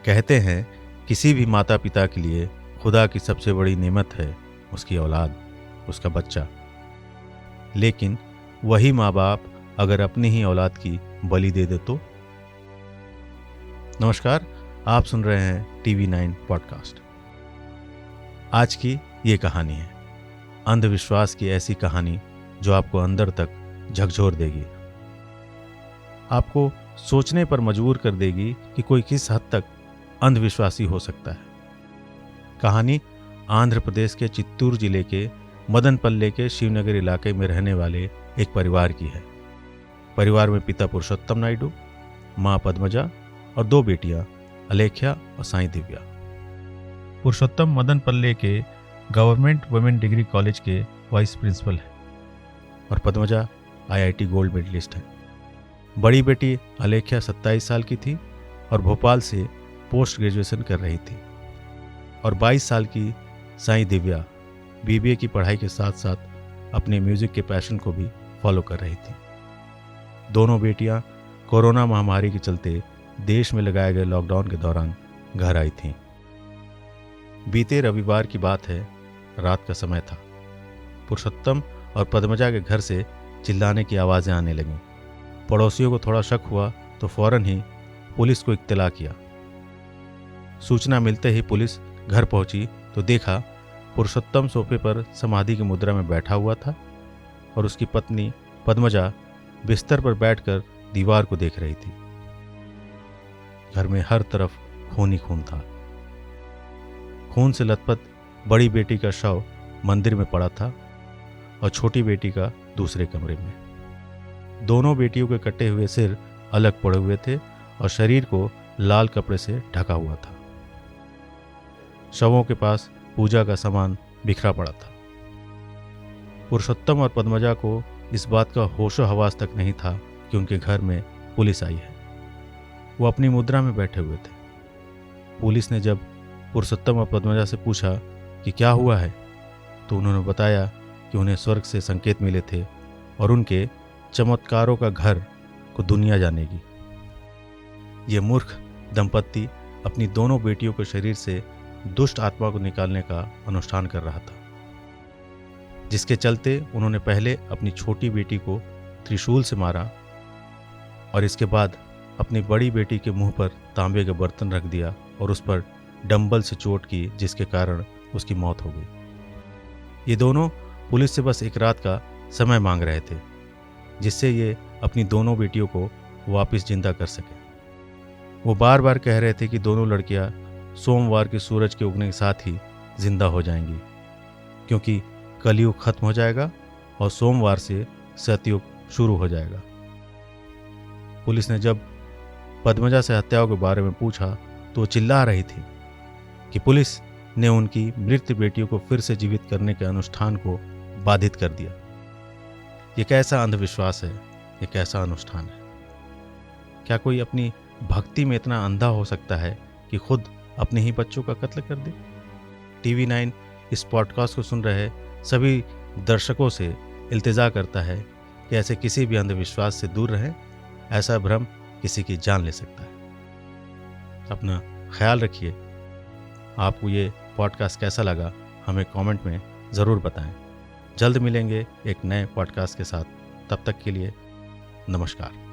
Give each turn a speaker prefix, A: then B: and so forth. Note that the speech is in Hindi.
A: कहते हैं किसी भी माता पिता के लिए खुदा की सबसे बड़ी नेमत है उसकी औलाद, उसका बच्चा। लेकिन वही माँ बाप अगर अपनी ही औलाद की बलि दे दे तो। नमस्कार, आप सुन रहे हैं TV9 पॉडकास्ट। आज की ये कहानी है अंधविश्वास की, ऐसी कहानी जो आपको अंदर तक झकझोर देगी, आपको सोचने पर मजबूर कर देगी कि कोई किस हद तक अंधविश्वासी हो सकता है। कहानी आंध्र प्रदेश के चित्तूर जिले के मदनपल्ले के शिवनगर इलाके में रहने वाले एक परिवार की है। परिवार में पिता पुरुषोत्तम नायडू, माँ पद्मजा और 2 बेटियां अलेख्या और साई दिव्या। पुरुषोत्तम मदनपल्ले के गवर्नमेंट वुमेन डिग्री कॉलेज के वाइस प्रिंसिपल हैं और पद्मजा IIT गोल्ड मेडलिस्ट हैं। बड़ी बेटी अलेख्या 27 साल की थी और भोपाल से पोस्ट ग्रेजुएशन कर रही थी, और 22 साल की साई दिव्या BBA की पढ़ाई के साथ साथ अपने म्यूजिक के पैशन को भी फॉलो कर रही थी। दोनों बेटियां कोरोना महामारी के चलते देश में लगाए गए लॉकडाउन के दौरान घर आई थीं। बीते रविवार की बात है, रात का समय था। पुरुषोत्तम और पद्मजा के घर से चिल्लाने की आवाज़ें आने लगीं। पड़ोसियों को थोड़ा शक हुआ तो फौरन ही पुलिस को इत्तला किया। सूचना मिलते ही पुलिस घर पहुंची तो देखा पुरुषोत्तम सोफे पर समाधि की मुद्रा में बैठा हुआ था और उसकी पत्नी पद्मजा बिस्तर पर बैठकर दीवार को देख रही थी। घर में हर तरफ खून ही खून था। खून से लथपथ बड़ी बेटी का शव मंदिर में पड़ा था और छोटी बेटी का दूसरे कमरे में। दोनों बेटियों के कटे हुए सिर अलग पड़े हुए थे और शरीर को लाल कपड़े से ढका हुआ था। शवों के पास पूजा का सामान बिखरा पड़ा था। पुरुषोत्तम और पद्मजा को इस बात का होशो हवास तक नहीं था कि उनके घर में पुलिस आई है। वो अपनी मुद्रा में बैठे हुए थे। पुलिस ने जब पुरुषोत्तम और पद्मजा से पूछा कि क्या हुआ है, तो उन्होंने बताया कि उन्हें स्वर्ग से संकेत मिले थे और उनके चमत्कारों का घर को दुनिया जानेगी। ये मूर्ख दंपत्ति अपनी दोनों बेटियों के शरीर से दुष्ट आत्मा को निकालने का अनुष्ठान कर रहा था, जिसके चलते उन्होंने पहले अपनी छोटी बेटी को त्रिशूल से मारा और इसके बाद अपनी बड़ी बेटी के मुंह पर तांबे का बर्तन रख दिया और उस पर डंबल से चोट की, जिसके कारण उसकी मौत हो गई। ये दोनों पुलिस से बस एक रात का समय मांग रहे थे, जिससे ये अपनी दोनों बेटियों को वापस जिंदा कर सके। वो बार बार कह रहे थे कि दोनों लड़कियां सोमवार के सूरज के उगने के साथ ही जिंदा हो जाएंगी, क्योंकि कलयुग खत्म हो जाएगा और सोमवार से सतयुग शुरू हो जाएगा। पुलिस ने जब पद्मजा से हत्याओं के बारे में पूछा तो वो चिल्ला रही थी कि पुलिस ने उनकी मृत बेटियों को फिर से जीवित करने के अनुष्ठान को बाधित कर दिया। ये कैसा अंधविश्वास है, ये कैसा अनुष्ठान है? क्या कोई अपनी भक्ति में इतना अंधा हो सकता है कि खुद अपने ही बच्चों का कत्ल कर दे? TV9 इस पॉडकास्ट को सुन रहे सभी दर्शकों से इल्तिजा करता है कि ऐसे किसी भी अंधविश्वास से दूर रहें। ऐसा भ्रम किसी की जान ले सकता है। अपना ख्याल रखिए। आपको ये पॉडकास्ट कैसा लगा हमें कमेंट में ज़रूर बताएं। जल्द मिलेंगे एक नए पॉडकास्ट के साथ। तब तक के लिए नमस्कार।